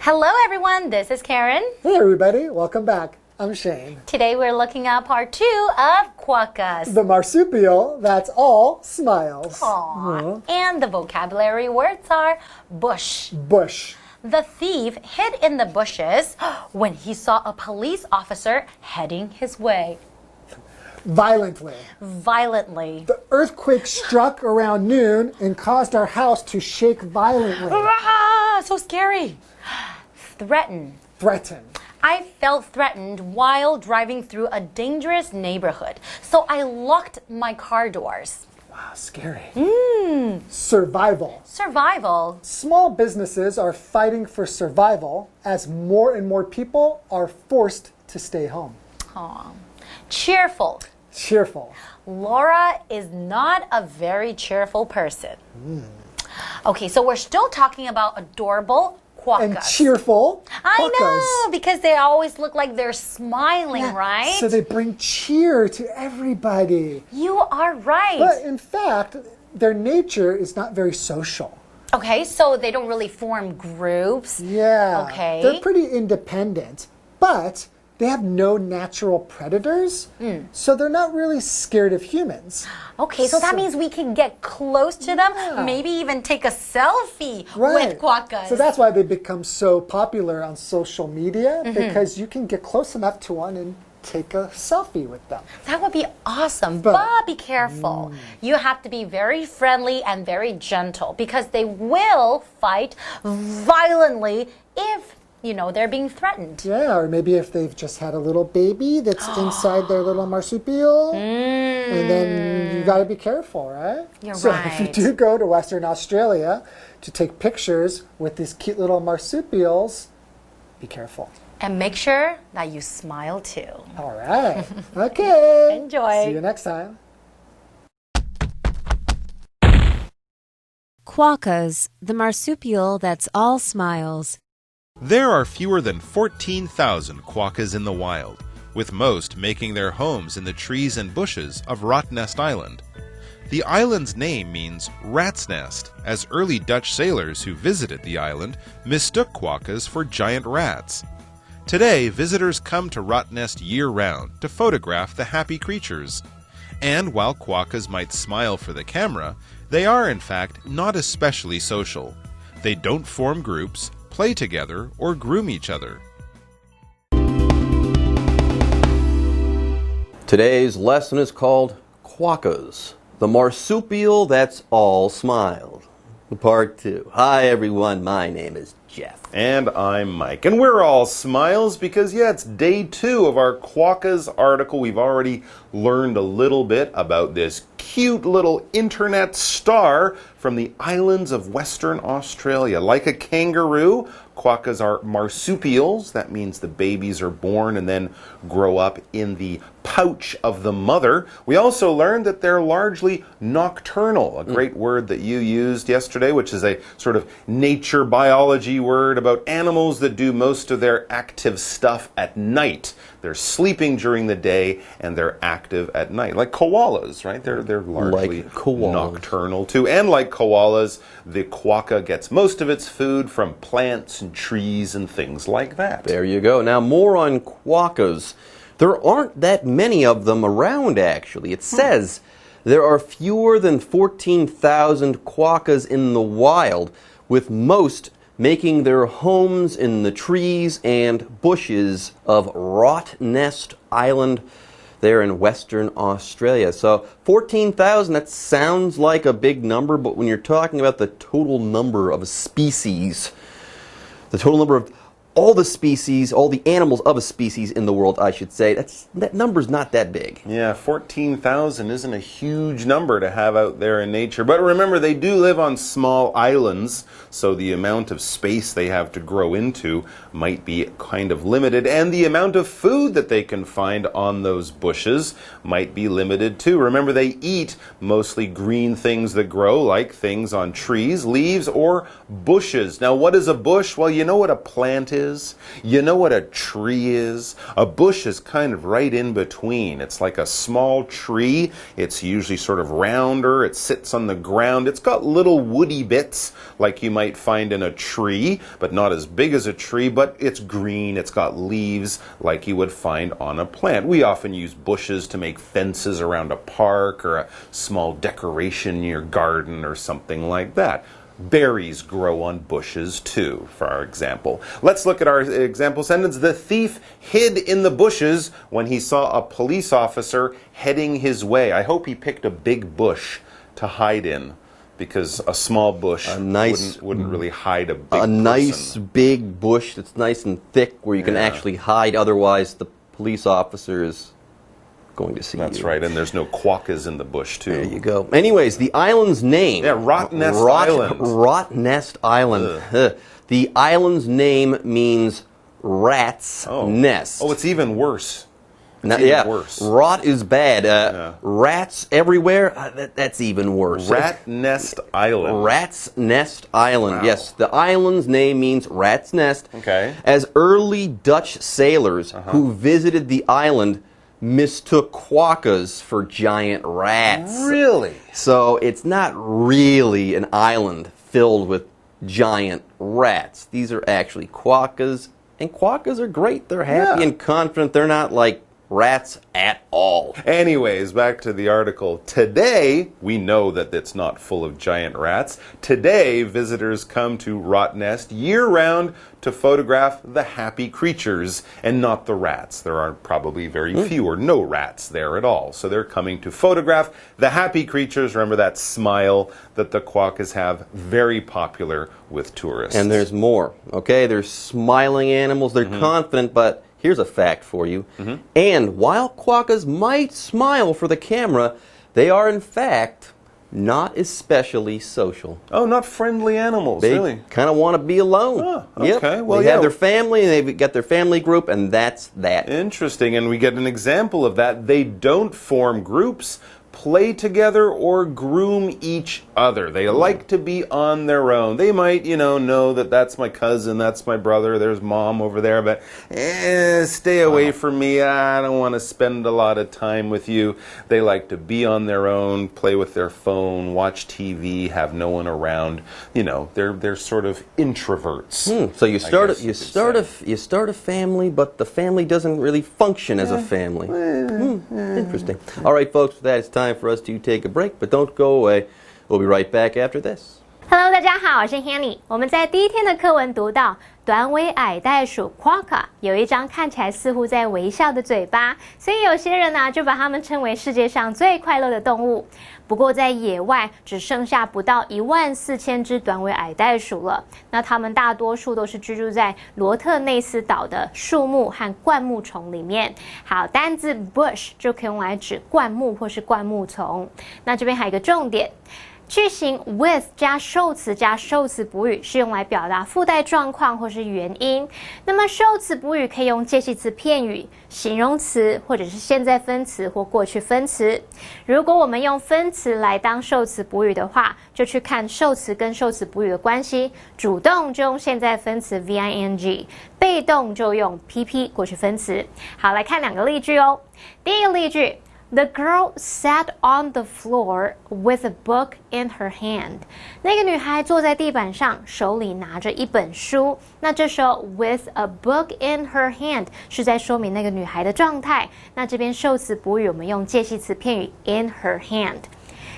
Hello everyone, this is Karen. Hey everybody, welcome back. I'm Shane. Today we're looking at part 2 of quokkas. The marsupial that's all smiles. Aww. And the vocabulary words are bush. Bush. The thief hid in the bushes when he saw a police officer heading his way. Violently. Violently. The earthquake struck around noon and caused our house to shake violently. Ah, so scary. Threaten. Threaten. I felt threatened while driving through a dangerous neighborhood, so I locked my car doors. Wow, scary. Survival. Survival. Small businesses are fighting for survival as more and more people are forced to stay home. Aww. Cheerful. Cheerful. Laura is not a very cheerful person. Okay, so we're still talking about adorable quokkas. And cheerful I quokkas. know, because they always look like they're smiling, right? So they bring cheer to everybody. You are right. But in fact, their nature is not very social. Okay, so they don't really form groups. Yeah. Okay. They're pretty independent, but they have no natural predators, so they're not really scared of humans. Okay, so that means we can get close to them, maybe even take a selfie with quokkas. So that's why they become so popular on social media, because you can get close enough to one and take a selfie with them. That would be awesome, but be careful. You have to be very friendly and very gentle, because they will fight violently if they're being threatened. Yeah, or maybe if they've just had a little baby that's inside their little marsupial, and then you got to be careful, right? You're so right. if you do go to Western Australia to take pictures with these cute little marsupials, be careful. And make sure that you smile too. All right. Okay. Enjoy. See you next time. Quokkas, the marsupial that's all smiles. There are fewer than 14,000 quokkas in the wild, with most making their homes in the trees and bushes of Rottnest Island. The island's name means rat's nest, as early Dutch sailors who visited the island mistook quokkas for giant rats. Today, visitors come to Rottnest year-round to photograph the happy creatures. And while quokkas might smile for the camera, they are in fact not especially social. They don't form groups, play together, or groom each other. Today's lesson is called Quokkas, the marsupial that's all smiles. Part 2. Hi everyone, my name is Jeff. And I'm Mike. And we're all smiles because, it's day 2 of our quokkas article. We've already learned a little bit about this cute little internet star from the islands of Western Australia. Like a kangaroo, quokkas are marsupials. That means the babies are born and then grow up in the pouch of the mother. We also learned that they're largely nocturnal, a great word that you used yesterday, which is a sort of nature biology word about animals that do most of their active stuff at night. They're sleeping during the day and they're active at night. Like koalas, right? They're largely nocturnal too. And like koalas, the quokka gets most of its food from plants and trees and things like that. There you go. Now more on quokkas. There aren't that many of them around, actually. It says there are fewer than 14,000 quokkas in the wild, with most making their homes in the trees and bushes of Rottnest Island there in Western Australia. So 14,000, that sounds like a big number, but when you're talking about the total number of species, the total number of all the species, all the animals of a species in the world, I should say, that number's not that big. Yeah, 14,000 isn't a huge number to have out there in nature. But remember, they do live on small islands, so the amount of space they have to grow into might be kind of limited, and the amount of food that they can find on those bushes might be limited too. Remember, they eat mostly green things that grow, like things on trees, leaves, or bushes. Now, what is a bush? Well, you know what a plant is? You know what a tree is? A bush is kind of right in between. It's like a small tree. It's usually sort of rounder. It sits on the ground. It's got little woody bits like you might find in a tree, but not as big as a tree, but it's green. It's got leaves like you would find on a plant. We often use bushes to make fences around a park or a small decoration in your garden or something like that. Berries grow on bushes too, for our example. Let's look at our example sentence. The thief hid in the bushes when he saw a police officer heading his way. I hope he picked a big bush to hide in, because a small bush wouldn't really hide a big person. Nice big bush that's nice and thick where you can actually hide. Otherwise, the police officer is going to see you. That's right, and there's no quokkas in the bush too. There you go. Anyways, the island's name. Yeah, Rottnest Island. Rottnest Island. The island's name means rat's nest. Oh, it's even worse. Worse. Rot is bad. Rats everywhere, that's even worse. Rat Nest Island. Rat's Nest Island. Wow. Yes, the island's name means rat's nest. Okay. As early Dutch sailors who visited the island mistook quokkas for giant rats. Really? So it's not really an island filled with giant rats. These are actually quokkas, and quokkas are great. They're happy and confident. They're not like rats at all. Anyways, back to the article. Today, we know that it's not full of giant rats. Today, visitors come to Rottnest year-round to photograph the happy creatures and not the rats. There are probably very few or no rats there at all. So they're coming to photograph the happy creatures. Remember that smile that the quokkas have, very popular with tourists. And there's more, okay? There's smiling animals. They're confident, but here's a fact for you. And while quokkas might smile for the camera, they are in fact not especially social. Oh, not friendly animals, they really? kind of want to be alone. Oh, okay. Yep. Well, they have their family, and they've got their family group, and that's that. Interesting, and we get an example of that. They don't form groups, play together, or groom each other. They like to be on their own. They might, know that that's my cousin, that's my brother, there's mom over there, but stay away from me. I don't want to spend a lot of time with you. They like to be on their own, play with their phone, watch TV, have no one around. They're sort of introverts. So you start a family, but the family doesn't really function as a family. Interesting. All right, folks, that is time for us to take a break, but don't go away. We'll be right back after this. Hello， 大家好，我是 Hanny。我们在第一天的课文读到，短尾矮袋鼠 Quokka 有一张看起来似乎在微笑的嘴巴，所以有些人呢就把它们称为世界上最快乐的动物。不过在野外只剩下不到14000只短尾矮袋鼠了，那它们大多数都是居住在罗特内斯岛的树木和灌木丛里面。好，单字 bush 就可以用来指灌木或是灌木丛。那这边还有一个重点。句型 with 加受词加受词补语是用来表达附带状况或是原因。那么受词补语可以用介系词片语、形容词或者是现在分词或过去分词。如果我们用分词来当受词补语的话，就去看受词跟受词补语的关系。主动就用现在分词 VING， 被动就用 PP 过去分词。好，来看两个例句哦。第一个例句。The girl sat on the floor with a book in her hand. 那个女孩坐在地板上，手里拿着一本书。那这时候 with a book in her hand 是在说明那个女孩的状态。那这边受词补语我们用介系词片语 in her hand。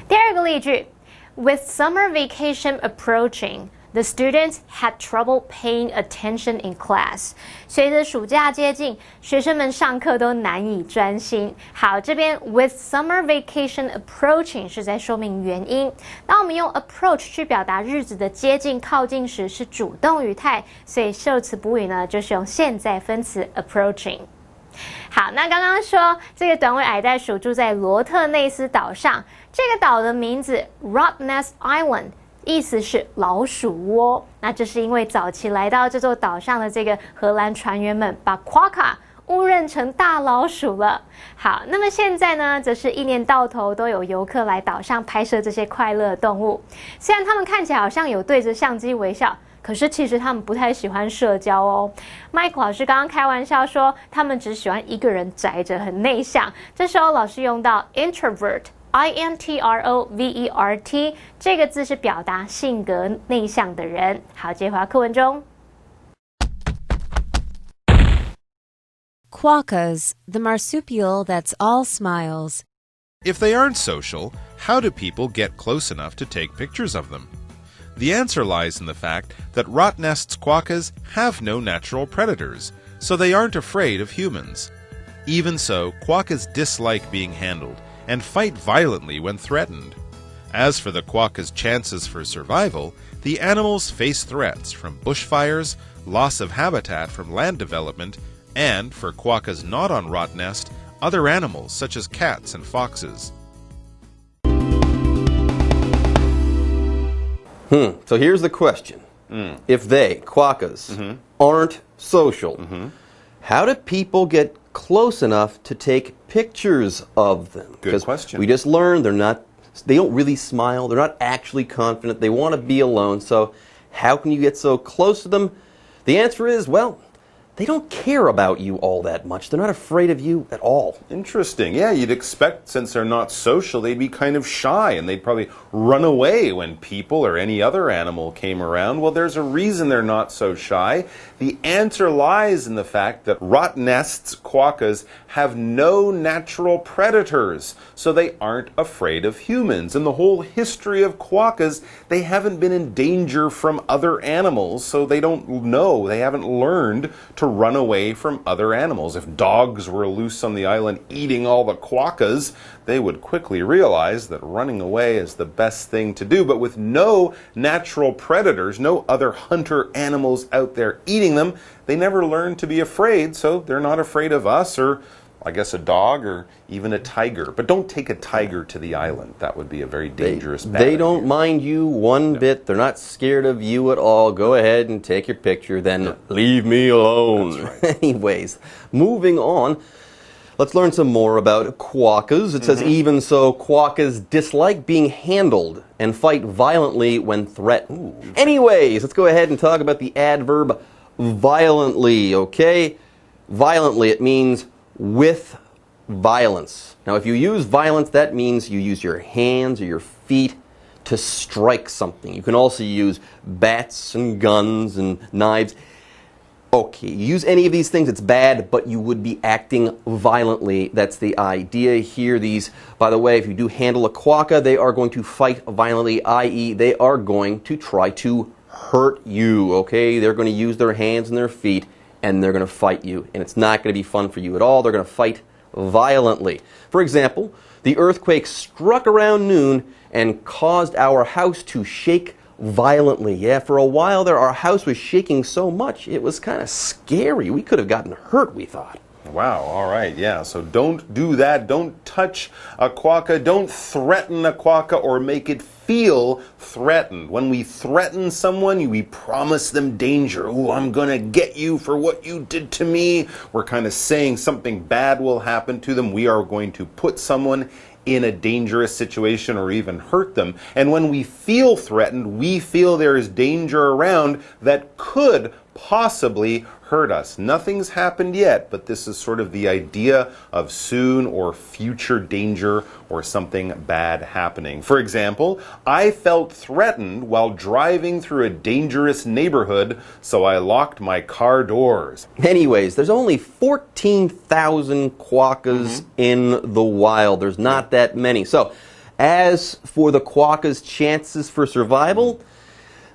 第二个例句 With summer vacation approaching,The students had trouble paying attention in class. 随着暑假接近，学生们上课都难以专心。好，这边 with summer vacation approaching 是在说明原因。当我们用 approach 去表达日子的接近、靠近时是主动语态，所以受词补语呢就是用现在分词 approaching。好，那刚刚说这个短尾矮袋鼠住在罗特内斯岛上，这个岛的名字 Rottnest Island。意思是老鼠窝，那这是因为早期来到这座岛上的这个荷兰船员们把 Quokka 误认成大老鼠了。好，那么现在呢，则是一年到头都有游客来岛上拍摄这些快乐动物。虽然他们看起来好像有对着相机微笑，可是其实他们不太喜欢社交哦。Mike 老师刚刚开玩笑说，他们只喜欢一个人宅着，很内向。这时候老师用到 introvert。introvert 这个字是表达性格内向的人。好，接回到课文中。Quokkas, the marsupial that's all smiles. If they aren't social, how do people get close enough to take pictures of them? The answer lies in the fact that Rottnest's quokkas have no natural predators, so they aren't afraid of humans. Even so, quokkas dislike being handled and fight violently when threatened. As for the quokkas' chances for survival, the animals face threats from bushfires, loss of habitat from land development, and, for quokkas not on Rottnest, other animals such as cats and foxes. So here's the question. If they, quokkas, aren't social, how do people get close enough to take pictures of them? Good question. We just learned they don't really smile, they're not actually confident, they want to be alone, so how can you get so close to them? The answer is, well, they don't care about you all that much. They're not afraid of you at all. Interesting. Yeah, you'd expect since they're not social, they'd be kind of shy and they'd probably run away when people or any other animal came around. Well, there's a reason they're not so shy. The answer lies in the fact that Rottnest's quokkas have no natural predators, so they aren't afraid of humans. In the whole history of quokkas, they haven't been in danger from other animals, so they don't know, they haven't learned to run away from other animals. If dogs were loose on the island eating all the quokkas, they would quickly realize that running away is the best thing to do. But with no natural predators, no other hunter animals out there eating them, they never learn to be afraid, so they're not afraid of us or I guess a dog or even a tiger. But don't take a tiger to the island. That would be a very dangerous bad They don't idea. mind you one bit. They're not scared of you at all. Go ahead and take your picture, then leave me alone. That's right. Anyways, moving on. Let's learn some more about quokkas. It says, even so, quokkas dislike being handled and fight violently when threatened. Anyways, let's go ahead and talk about the adverb violently, okay? Violently, it means with violence. Now, if you use violence, that means you use your hands or your feet to strike something. You can also use bats and guns and knives. Okay, use any of these things, it's bad, but you would be acting violently. That's the idea here. These, by the way, if you do handle a quokka, they are going to fight violently, i.e. they are going to try to hurt you, okay? They're going to use their hands and their feet, and they're going to fight you. And it's not going to be fun for you at all. They're going to fight violently. For example, the earthquake struck around noon and caused our house to shake violently. Yeah, for a while there, our house was shaking so much, it was kind of scary. We could have gotten hurt, we thought. Wow, all right, yeah, so don't do that. Don't touch a quokka. Don't threaten a quokka or make it feel threatened. When we threaten someone, we promise them danger. Oh, I'm going to get you for what you did to me. We're kind of saying something bad will happen to them. We are going to put someone in a dangerous situation or even hurt them. And when we feel threatened, we feel there is danger around that could possibly hurt us. Nothing's happened yet, but this is sort of the idea of soon or future danger or something bad happening. For example, I felt threatened while driving through a dangerous neighborhood, so I locked my car doors. Anyways, there's only 14,000 quokkas in the wild. There's not that many. So, as for the quokkas' chances for survival,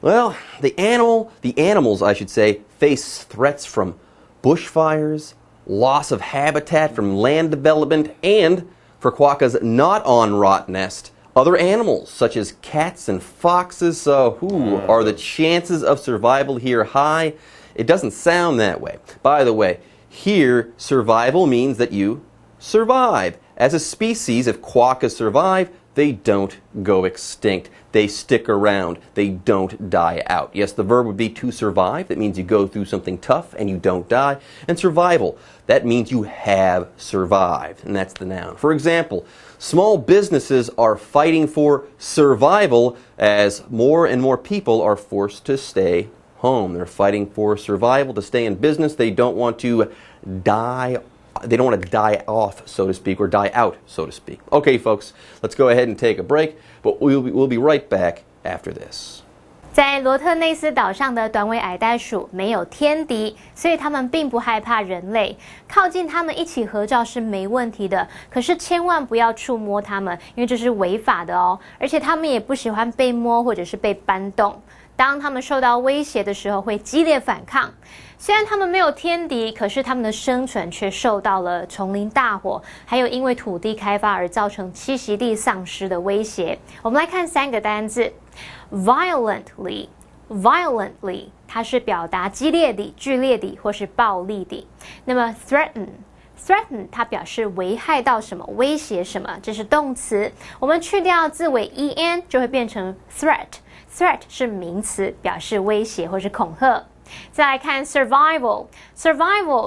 well, the animals, I should say, face threats from bushfires, loss of habitat from land development, and, for quokkas not on Rottnest, other animals such as cats and foxes. So, are the chances of survival here high? It doesn't sound that way. By the way, here, survival means that you survive. As a species, if quokkas survive, they don't go extinct. They stick around. They don't die out. Yes, the verb would be to survive. That means you go through something tough and you don't die. And survival, that means you have survived. And that's the noun. For example, small businesses are fighting for survival as more and more people are forced to stay home. They're fighting for survival to stay in business. They don't want to die. They don't want to die off, so to speak, or die out, so to speak. Okay, folks, let's go ahead and take a break, but we'll be right back after this. 在罗特内斯岛上的短尾矮袋鼠没有天敌，所以它们并不害怕人类。靠近它们一起合照是没问题的，可是千万不要触摸它们，因为这是违法的哦。而且它们也不喜欢被摸或者是被搬动。当它们受到威胁的时候，会激烈反抗。虽然它们没有天敌，可是它们的生存却受到了丛林大火，还有因为土地开发而造成栖息地丧失的威胁。我们来看3个单字 ，violently， 它是表达激烈的、剧烈的或是暴力的。那么 threaten，它表示危害到什么、威胁什么，这是动词。我们去掉字尾 en 就会变成 threat 是名词，表示威胁或是恐吓。再来看 survival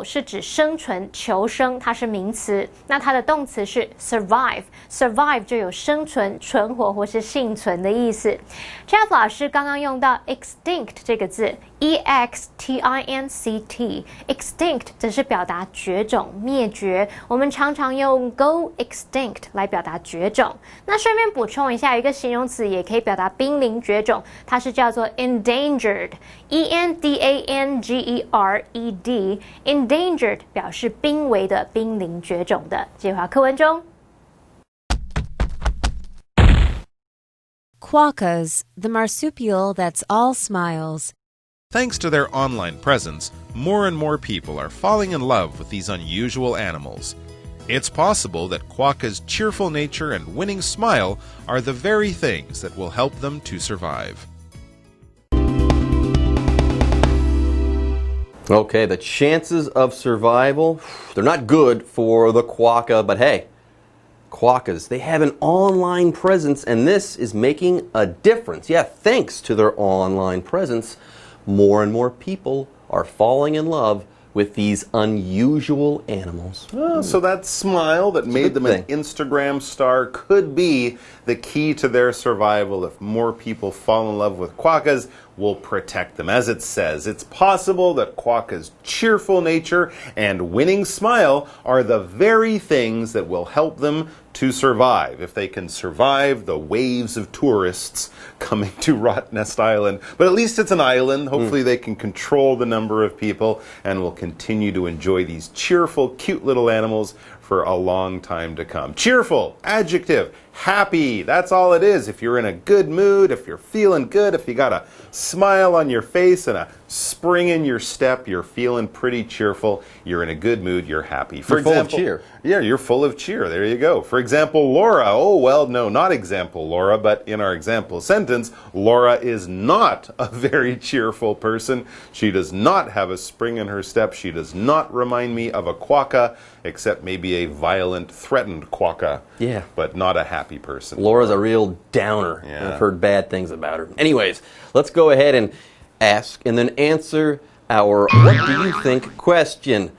是指生存、求生，它是名词。那它的动词是 survive 就有生存、存活或是幸存的意思。Jeff 老师刚刚用到 extinct 这个字 extinct 则是表达绝种、灭绝。我们常常用 go extinct 来表达绝种。那顺便补充一下，有一个形容词也可以表达濒临绝种，它是叫做 endangered endangered 表示濒危的、濒临绝种的。这句话课文中 Quokkas, the marsupial that's all smiles. Thanks to their online presence, more and more people are falling in love with these unusual animals. It's possible that quokka's cheerful nature and winning smile are the very things that will help them to survive. Okay, the chances of survival, they're not good for the quokka, but hey, quokkas, they have an online presence, and this is making a difference. Yeah, thanks to their online presence, more and more people are falling in love with these unusual animals. Oh, so that smile that made them an Instagram star could be the key to their survival. If more people fall in love with quokkas, we'll protect them. As it says, it's possible that quokka's cheerful nature and winning smile are the very things that will help them to survive, if they can survive the waves of tourists coming to Rottnest Island. But at least it's an island. Hopefully they can control the number of people and will continue to enjoy these cheerful, cute little animals for a long time to come. Cheerful, adjective, happy, that's all it is. If you're in a good mood, if you're feeling good, if you got a smile on your face and a spring in your step, you're feeling pretty cheerful, you're in a good mood, you're happy. For example, full of cheer. Yeah, you're full of cheer. There you go. For example, Laura. Oh, well, no, not example Laura, but in our example sentence, Laura is not a very cheerful person. She does not have a spring in her step. She does not remind me of a quokka, except maybe a violent, threatened quokka. Yeah. But not a happy person. Laura's a real downer. Yeah. I've heard bad things about her. Anyways, let's go ahead and ask and then answer our what do you think question.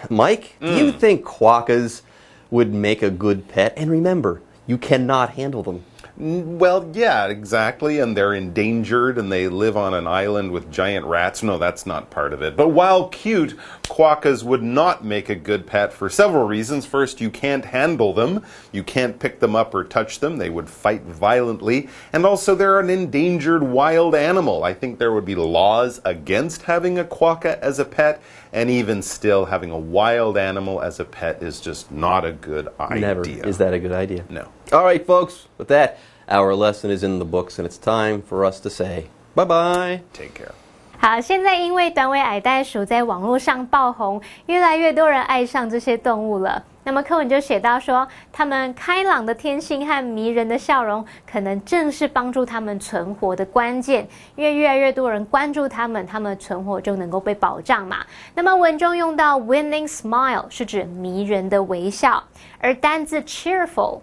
Mike, do you think quokkas would make a good pet? And remember, you cannot handle them. Well, yeah, exactly, and they're endangered and they live on an island with giant rats. No, that's not part of it. But while cute, quokkas would not make a good pet for several reasons. First, you can't handle them. You can't pick them up or touch them. They would fight violently. And also, they're an endangered wild animal. I think there would be laws against having a quokka as a pet, and even still, having a wild animal as a pet is just not a good idea. Never is that a good idea. No. All right, folks, with that, our lesson is in the books, and it's time for us to say bye-bye. Take care. 好，现在因为短尾矮袋鼠在网络上爆红，越来越多人爱上这些动物了。那么课文就写到说，它们开朗的天性和迷人的笑容，可能正是帮助它们存活的关键。因为越来越多人关注它们，它们存活就能够被保障嘛。那么文中用到 winning smile 是指迷人的微笑，而单字 cheerful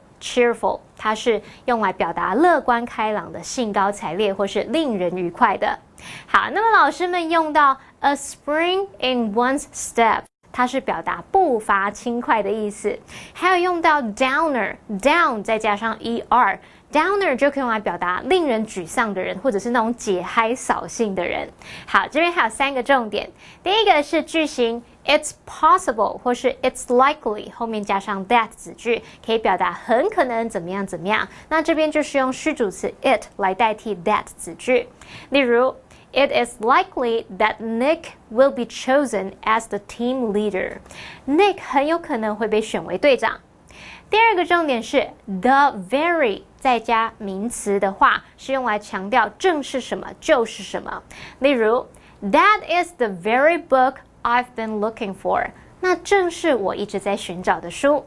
它是用来表达乐观开朗的、兴高采烈或是令人愉快的。好，那么老师们用到 a spring in one's step，它是表达步伐轻快的意思。还有用到 downer，down 再加上 er。Downer 就可以用来表达令人沮丧的人，或者是那种解嗨扫兴的人。好，这边还有3个重点。第一个是句型 It's possible 或是 It's likely 后面加上 that 子句，可以表达很可能怎么样怎么样。那这边就是用虚主词 it 来代替 that 子句。例如 It is likely that Nick will be chosen as the team leader. Nick 很有可能会被选为队长。第二个重点是 the very 再加名词的话是用来强调正是什么就是什么。例如 That is the very book I've been looking for. 那正是我一直在寻找的书。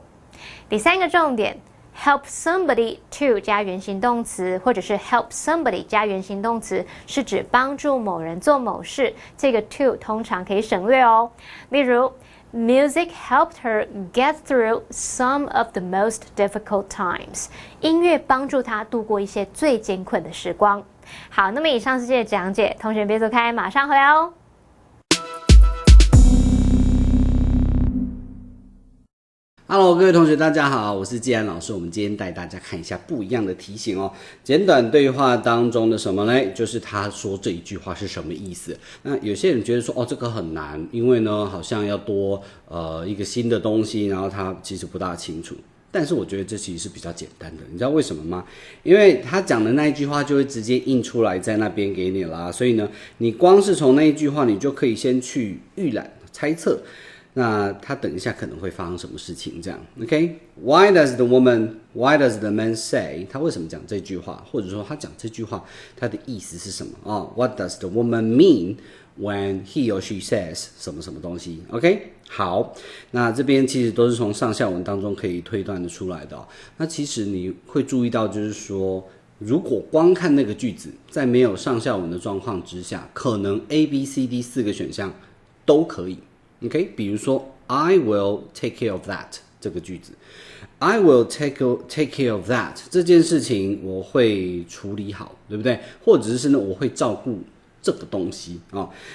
第3个重点 help somebody to 加原形动词，或者是 help somebody 加原形动词，是指帮助某人做某事，这个 to 通常可以省略哦。例如Music helped her get through some of the most difficult times. 音乐帮助她度过一些最艰困的时光。好，那么以上是这些讲解，同学别走开，马上回来哦。Hello， 各位同学，大家好，我是季安老师。我们今天带大家看一下不一样的题型哦。简短对话当中的什么呢？就是他说这一句话是什么意思。那有些人觉得说，这个很难，因为呢好像要多一个新的东西，然后他其实不大清楚。但是我觉得这其实是比较简单的，你知道为什么吗？因为他讲的那一句话就会直接印出来在那边给你啦，所以呢，你光是从那一句话，你就可以先去预览、猜测。那他等一下可能会发生什么事情？这样 ，OK？ Why does the man say？ 他为什么讲这句话？或者说他讲这句话，他的意思是什么？What does the woman mean when he or she says 什么什么东西 ？OK？ 好，那这边其实都是从上下文当中可以推断的出来的哦。那其实你会注意到，就是说，如果光看那个句子，在没有上下文的状况之下，可能 A、B、C、D 4个选项都可以。OK， 比如说 I will take care of that 这个句子 I will take care of that 这件事情我会处理好，对不对？或者是呢我会照顾这个东西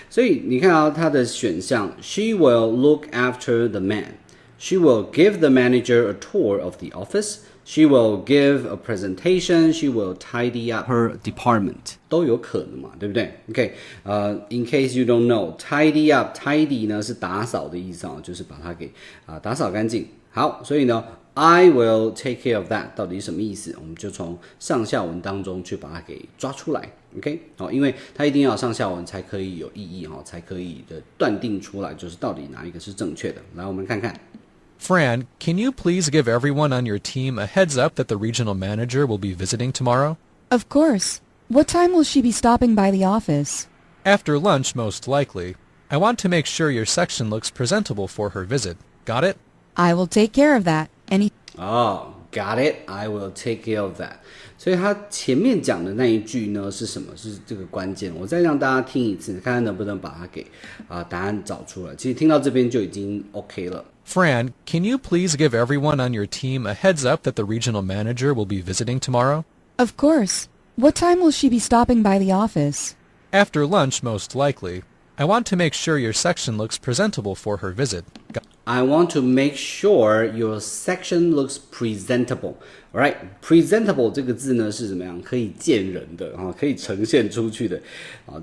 所以你看到它的选项 She will look after the man She will give the manager a tour of the office She will give a presentation. She will tidy up her department. 都有可能嘛，对不对 ？OK， in case you don't know, tidy up, tidy 呢是打扫的意思就是把它给打扫干净。好，所以呢 I will take care of that 到底是什么意思？我们就从上下文当中去把它给抓出来。OK， 因为它一定要有上下文才可以有意义才可以的断定出来，就是到底哪一个是正确的。来，我们看看。Fran, can you please give everyone on your team a heads up that the regional manager will be visiting tomorrow? Of course. What time will she be stopping by the office? After lunch, most likely. I want to make sure your section looks presentable for her visit. Got it? I will take care of that. Got it. I will take care of that. 所以他前面讲的那一句呢是什么？是这个关键。我再让大家听一次，看看能不能把它给答案找出来。其实听到这边就已经 OK 了。Fran, can you please give everyone on your team a heads up that the regional manager will be visiting tomorrow? Of course. What time will she be stopping by the office? After lunch, most likely. I want to make sure your section looks presentable for her visit. I want to make sure your section looks presentable. Alright, presentable 这个字呢是怎么样？可以见人的可以呈现出去的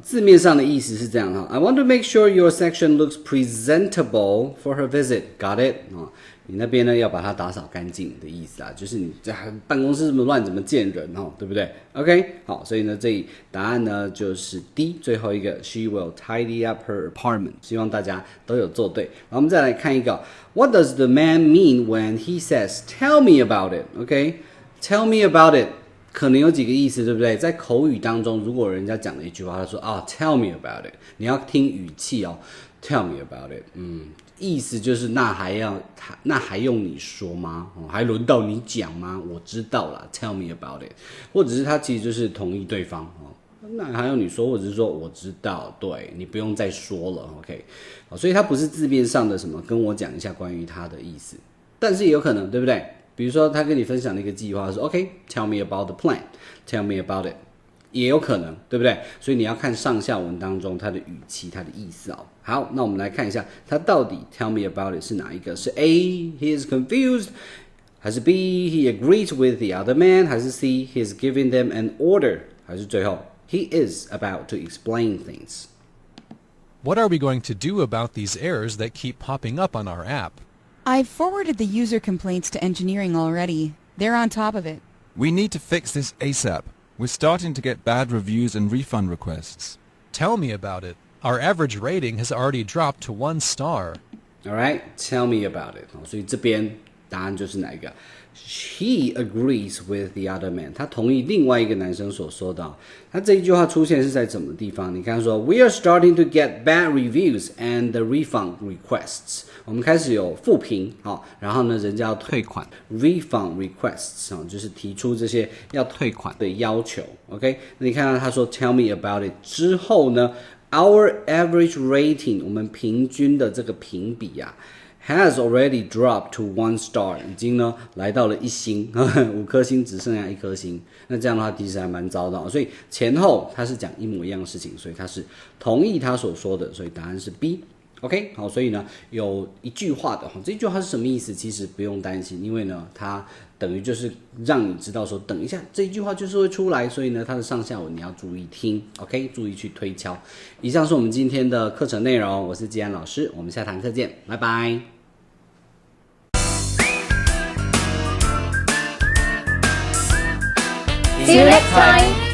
字面上的意思是这样I want to make sure your section looks presentable for her visit. Got it? 你那边呢要把它打扫干净的意思就是你在办公室这么乱怎么见人对不对 OK 好，所以呢这答案呢就是 D 最后一个 She will tidy up her apartment 希望大家都有做对。然后我们再来看一个 What does the man mean when he says Tell me about it OK Tell me about it 可能有几个意思对不对？在口语当中如果人家讲了一句话他说Tell me about it 你要听语气Tell me about it 意思就是那还用你说吗还轮到你讲吗？我知道啦 Tell me about it 或者是他其实就是同意对方那还用你说或者是说我知道对你不用再说了 OK 所以他不是字面上的什么跟我讲一下关于他的意思，但是也有可能对不对？比如说他跟你分享了一个计划说 OK Tell me about the plan Tell me about it 也有可能，对不对？所以你要看上下文当中它的语气、它的意思哦。好，那我们来看一下，它到底 tell me about it 是哪一个？是 A he is confused， 还是 B he agrees with the other man， 还是 C he is giving them an order， 还是最后 he is about to explain things？ What are we going to do about these errors that keep popping up on our app? I've forwarded the user complaints to engineering already. They're on top of it. We need to fix this ASAP. We're starting to get bad reviews and refund requests. Tell me about it. Our average rating has already dropped to 1 star. Alright, tell me about it. 所以这边答案就是哪一个？ He agrees with the other man. 他同意另外一个男生所说的。他这一句话出现是在什么地方？你看说 We are starting to get bad reviews and refund requests. 我们开始有负评，然后呢，人家要退款 refund requests 就是提出这些要退款的要求。OK， 那你看到他说 Tell me about it 之后呢 ，Our average rating 我们平均的这个评比啊。has already dropped to 1 star， 已经呢来到了1星，5颗星只剩下1颗星。那这样的话，其实还蛮糟的。所以前后他是讲一模一样的事情，所以他是同意他所说的，所以答案是 B。OK， 好，所以呢有一句话的，这句话是什么意思？其实不用担心，因为呢它等于就是让你知道说，等一下这一句话就是会出来，所以呢它的上下文你要注意听 ，OK， 注意去推敲。以上是我们今天的课程内容，我是季安老师，我们下堂课见，拜拜。See you next time.